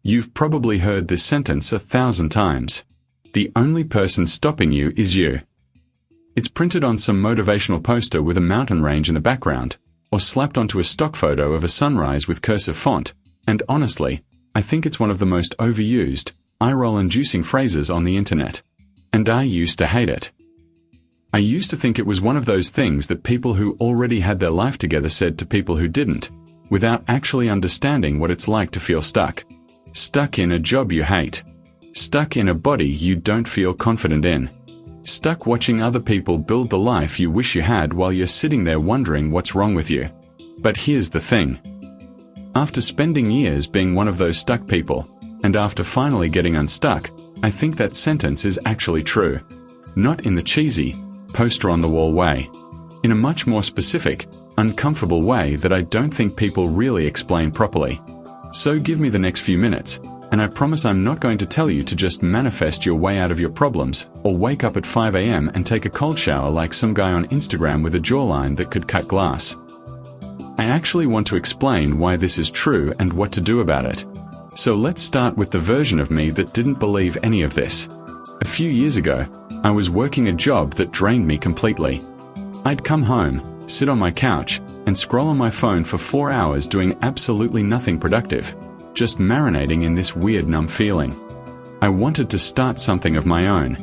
You've probably heard this sentence 1,000 times. The only person stopping you is you. It's printed on some motivational poster with a mountain range in the background, or slapped onto a stock photo of a sunrise with cursive font, and honestly, I think it's one of the most overused, eye-roll-inducing phrases on the internet. And I used to hate it. I used to think it was one of those things that people who already had their life together said to people who didn't, without actually understanding what it's like to feel stuck. Stuck in a job you hate. Stuck in a body you don't feel confident in. Stuck watching other people build the life you wish you had while you're sitting there wondering what's wrong with you. But here's the thing. After spending years being one of those stuck people, and after finally getting unstuck, I think that sentence is actually true. Not in the cheesy, poster-on-the-wall way. In a much more specific, uncomfortable way that I don't think people really explain properly. So give me the next few minutes, and I promise I'm not going to tell you to just manifest your way out of your problems, or wake up at 5 a.m. and take a cold shower like some guy on Instagram with a jawline that could cut glass. I actually want to explain why this is true and what to do about it. So let's start with the version of me that didn't believe any of this. A few years ago, I was working a job that drained me completely. I'd come home, sit on my couch, and scroll on my phone for 4 hours doing absolutely nothing productive, just marinating in this weird numb feeling. I wanted to start something of my own.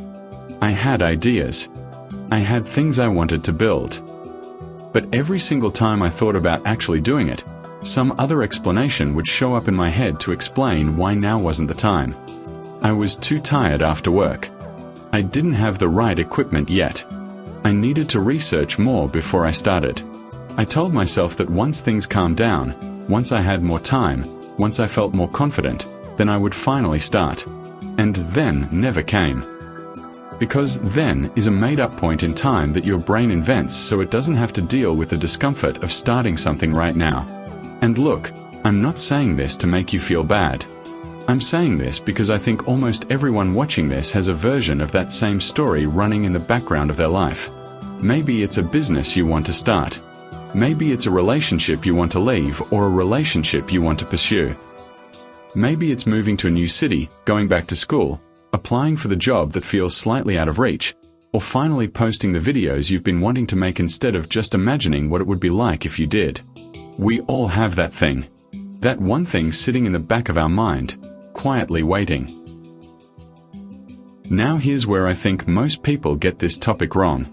I had ideas. I had things I wanted to build. But every single time I thought about actually doing it, some other explanation would show up in my head to explain why now wasn't the time. I was too tired after work. I didn't have the right equipment yet. I needed to research more before I started. I told myself that once things calmed down, once I had more time, once I felt more confident, then I would finally start. And then never came. Because then is a made-up point in time that your brain invents so it doesn't have to deal with the discomfort of starting something right now. And look, I'm not saying this to make you feel bad. I'm saying this because I think almost everyone watching this has a version of that same story running in the background of their life. Maybe it's a business you want to start. Maybe it's a relationship you want to leave or a relationship you want to pursue. Maybe it's moving to a new city, going back to school, applying for the job that feels slightly out of reach, or finally posting the videos you've been wanting to make instead of just imagining what it would be like if you did. We all have that thing. That one thing sitting in the back of our mind, quietly waiting. Now here's where I think most people get this topic wrong.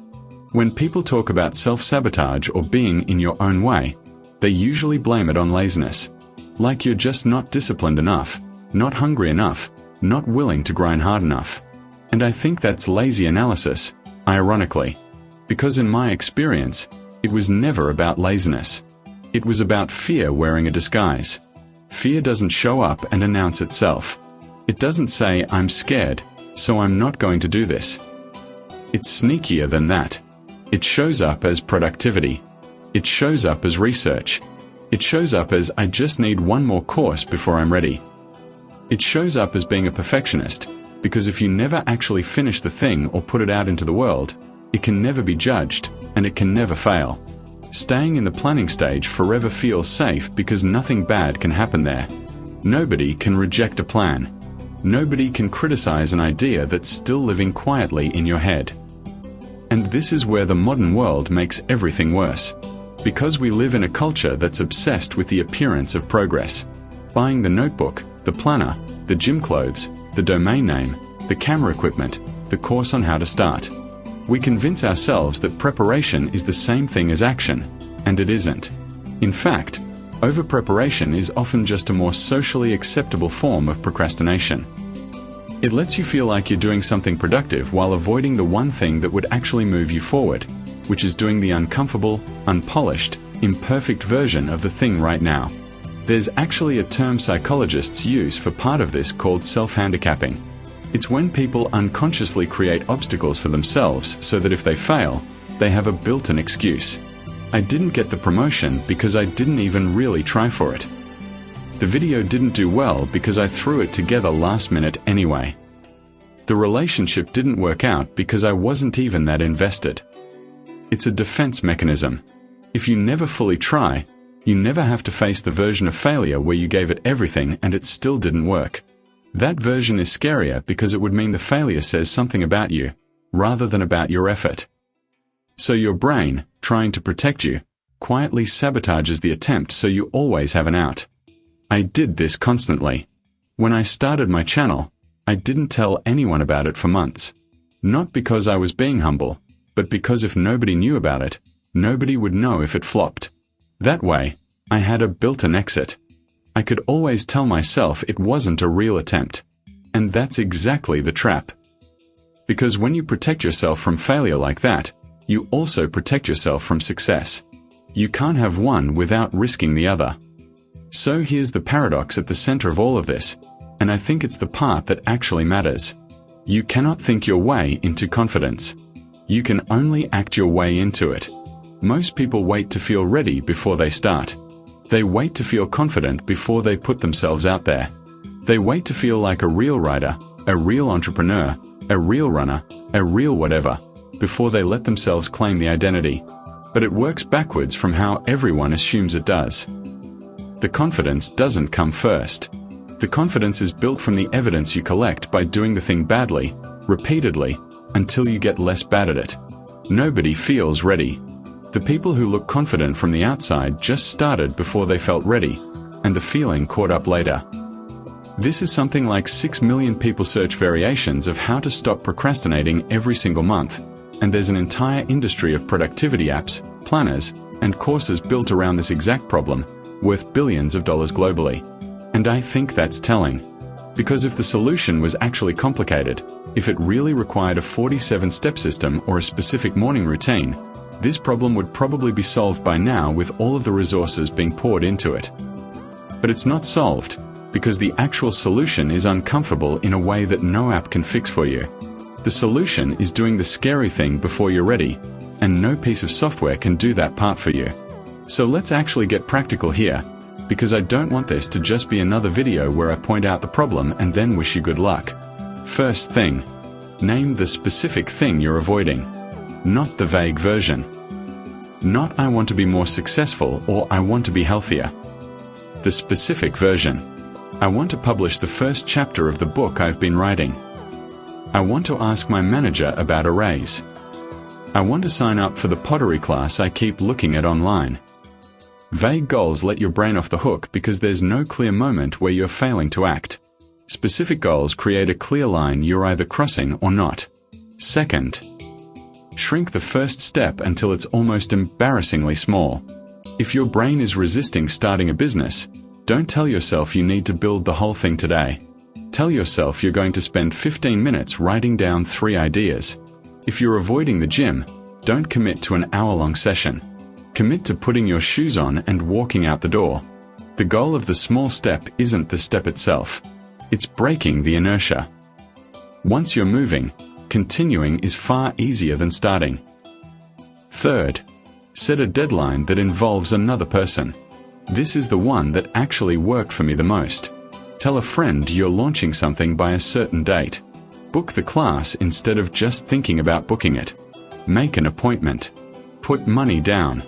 When people talk about self-sabotage or being in your own way, they usually blame it on laziness. Like you're just not disciplined enough, not hungry enough, not willing to grind hard enough. And I think that's lazy analysis, ironically. Because in my experience, it was never about laziness. It was about fear wearing a disguise. Fear doesn't show up and announce itself. It doesn't say, I'm scared, so I'm not going to do this. It's sneakier than that. It shows up as productivity. It shows up as research. It shows up as, I just need one more course before I'm ready. It shows up as being a perfectionist, because if you never actually finish the thing or put it out into the world, it can never be judged, and it can never fail. Staying in the planning stage forever feels safe because nothing bad can happen there. Nobody can reject a plan. Nobody can criticize an idea that's still living quietly in your head. And this is where the modern world makes everything worse. Because we live in a culture that's obsessed with the appearance of progress. Buying the notebook, the planner, the gym clothes, the domain name, the camera equipment, the course on how to start. We convince ourselves that preparation is the same thing as action, and it isn't. In fact, over-preparation is often just a more socially acceptable form of procrastination. It lets you feel like you're doing something productive while avoiding the one thing that would actually move you forward, which is doing the uncomfortable, unpolished, imperfect version of the thing right now. There's actually a term psychologists use for part of this called self-handicapping. It's when people unconsciously create obstacles for themselves so that if they fail, they have a built-in excuse. I didn't get the promotion because I didn't even really try for it. The video didn't do well because I threw it together last minute anyway. The relationship didn't work out because I wasn't even that invested. It's a defense mechanism. If you never fully try, You never have to face the version of failure where you gave it everything and it still didn't work. That version is scarier because it would mean the failure says something about you, rather than about your effort. So your brain, trying to protect you, quietly sabotages the attempt so you always have an out. I did this constantly. When I started my channel, I didn't tell anyone about it for months. Not because I was being humble, but because if nobody knew about it, nobody would know if it flopped. That way, I had a built-in exit. I could always tell myself it wasn't a real attempt. And that's exactly the trap. Because when you protect yourself from failure like that, you also protect yourself from success. You can't have one without risking the other. So here's the paradox at the center of all of this, and I think it's the part that actually matters. You cannot think your way into confidence. You can only act your way into it. Most people wait to feel ready before they start. They wait to feel confident before they put themselves out there. They wait to feel like a real writer, a real entrepreneur, a real runner, a real whatever, before they let themselves claim the identity. But it works backwards from how everyone assumes it does. The confidence doesn't come first. The confidence is built from the evidence you collect by doing the thing badly, repeatedly, until you get less bad at it. Nobody feels ready. The people who look confident from the outside just started before they felt ready, and the feeling caught up later. This is something like 6 million people search variations of how to stop procrastinating every single month, and there's an entire industry of productivity apps, planners, and courses built around this exact problem, worth billions of dollars globally. And I think that's telling. Because if the solution was actually complicated, if it really required a 47-step system or a specific morning routine, this problem would probably be solved by now with all of the resources being poured into it. But it's not solved, because the actual solution is uncomfortable in a way that no app can fix for you. The solution is doing the scary thing before you're ready, and no piece of software can do that part for you. So let's actually get practical here, because I don't want this to just be another video where I point out the problem and then wish you good luck. First thing, name the specific thing you're avoiding, not the vague version. Not I want to be more successful or I want to be healthier. The specific version. I want to publish the first chapter of the book I've been writing. I want to ask my manager about a raise. I want to sign up for the pottery class I keep looking at online. Vague goals let your brain off the hook because there's no clear moment where you're failing to act. Specific goals create a clear line you're either crossing or not. Second, shrink the first step until it's almost embarrassingly small. If your brain is resisting starting a business, don't tell yourself you need to build the whole thing today. Tell yourself you're going to spend 15 minutes writing down 3 ideas. If you're avoiding the gym, don't commit to an hour-long session. Commit to putting your shoes on and walking out the door. The goal of the small step isn't the step itself. It's breaking the inertia. Once you're moving, continuing is far easier than starting. Third, set a deadline that involves another person. This is the one that actually worked for me the most. Tell a friend you're launching something by a certain date. Book the class instead of just thinking about booking it. Make an appointment. Put money down.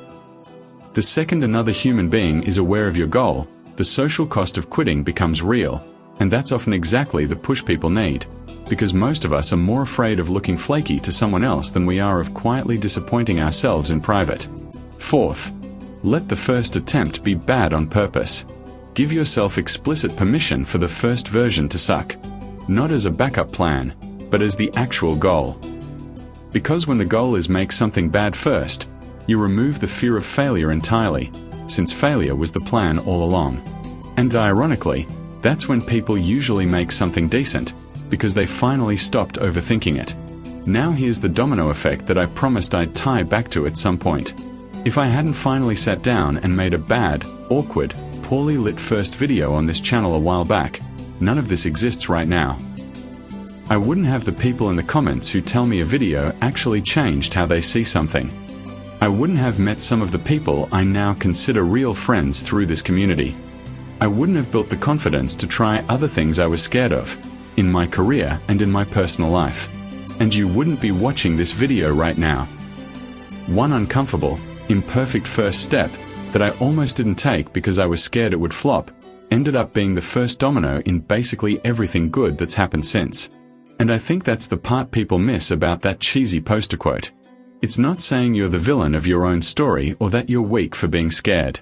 The second another human being is aware of your goal, the social cost of quitting becomes real, and that's often exactly the push people need, because most of us are more afraid of looking flaky to someone else than we are of quietly disappointing ourselves in private. Fourth, let the first attempt be bad on purpose. Give yourself explicit permission for the first version to suck, not as a backup plan, but as the actual goal. Because when the goal is make something bad first, you remove the fear of failure entirely, since failure was the plan all along. And ironically, that's when people usually make something decent, because they finally stopped overthinking it. Now here's the domino effect that I promised I'd tie back to at some point. If I hadn't finally sat down and made a bad, awkward, poorly lit first video on this channel a while back, none of this exists right now. I wouldn't have the people in the comments who tell me a video actually changed how they see something. I wouldn't have met some of the people I now consider real friends through this community. I wouldn't have built the confidence to try other things I was scared of, in my career and in my personal life. And you wouldn't be watching this video right now. One uncomfortable, imperfect first step that I almost didn't take because I was scared it would flop, ended up being the first domino in basically everything good that's happened since. And I think that's the part people miss about that cheesy poster quote. It's not saying you're the villain of your own story or that you're weak for being scared.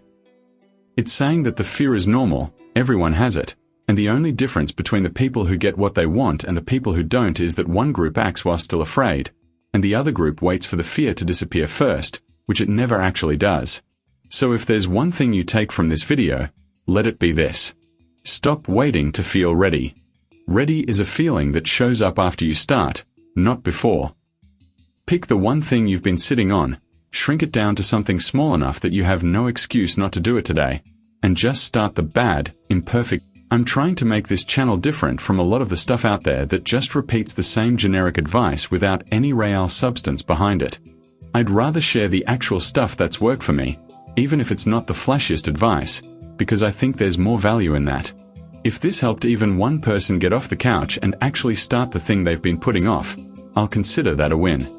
It's saying that the fear is normal, everyone has it, and the only difference between the people who get what they want and the people who don't is that one group acts while still afraid, and the other group waits for the fear to disappear first, which it never actually does. So if there's one thing you take from this video, let it be this. Stop waiting to feel ready. Ready is a feeling that shows up after you start, not before. Pick the one thing you've been sitting on, shrink it down to something small enough that you have no excuse not to do it today, and just start the bad, imperfect. I'm trying to make this channel different from a lot of the stuff out there that just repeats the same generic advice without any real substance behind it. I'd rather share the actual stuff that's worked for me, even if it's not the flashiest advice, because I think there's more value in that. If this helped even one person get off the couch and actually start the thing they've been putting off, I'll consider that a win.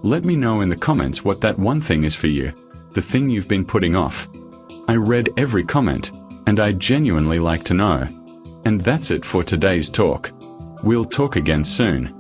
Let me know in the comments what that one thing is for you, the thing you've been putting off. I read every comment, and I'd genuinely like to know. And that's it for today's talk. We'll talk again soon.